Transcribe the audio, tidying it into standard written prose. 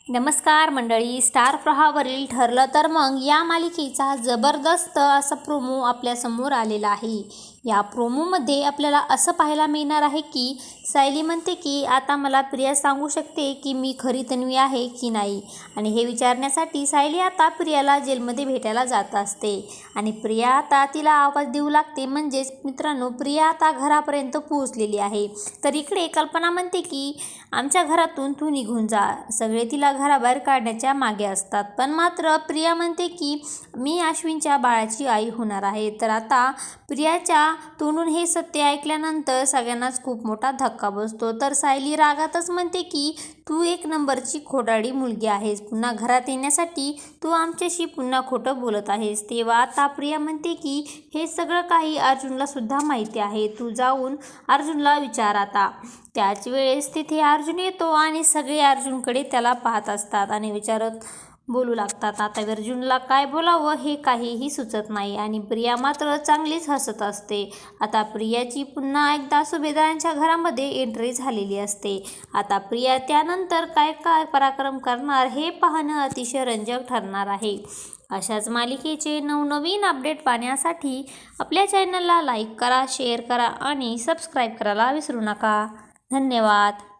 नमस्कार मंडळी, स्टार प्रवाहावरील ठरलं तर मग या मालिकेचा जबरदस्त असा प्रोमो आपल्यासमोर आलेला आहे। या प्रोमोमध्ये आपल्याला असं पाहायला मिळणार आहे की सायली म्हणते की आता मला प्रिया सांगू शकते की मी खरी तन्वी आहे की नाही, आणि हे विचारण्यासाठी सायली आता प्रियाला जेलमध्ये भेटायला जात असते आणि प्रिया आता तिला आवाज देऊ लागते। म्हणजेच मित्रांनो, प्रिया आता घरापर्यंत पोहोचलेली आहे। तर इकडे कल्पना म्हणते की आमच्या घरातून तू निघून जा। सगळे तिला घराबाहेर काढण्याच्या मागे असतात, पण मात्र प्रिया म्हणते की मी अश्विनच्या बाळाची आई होणार आहे। तर आता प्रियाच्या तोंडून हे सत्य ऐकल्यानंतर सगळ्यांनाच खूप मोठा धक्का बसतो। तर सायली रागातच म्हणते की तू एक नंबरची खोटारडी मुलगी आहेस, पुन्हा घरात येण्यासाठी तू आमच्याशी पुन्हा खोटं बोलत आहेस। तेव्हा आता प्रिया म्हणते की हे सगळं काही अर्जुनला सुद्धा माहिती आहे, तू जाऊन अर्जुनला विचार आता। त्याच वेळेस तिथे अर्जुन येतो आणि सगळे अर्जुनकडे त्याला पाहत असतात आणि विचारत बोलू लागतात। आता अर्जुनला काय बोलावं हे काहीही सुचत नाही आणि प्रिया मात्र चांगलीच हसत असते। आता प्रियाची पुन्हा एकदा सुभेदारांच्या घरामध्ये एंट्री झालेली असते। आता प्रिया त्यानंतर काय काय पराक्रम करणार हे पाहणं अतिशय रंजक ठरणार आहे। अशाच मालिकेचे नवनवीन अपडेट पाहण्यासाठी आपल्या चॅनलला लाईक करा, शेअर करा आणि सबस्क्राईब करायला विसरू नका। धन्यवाद।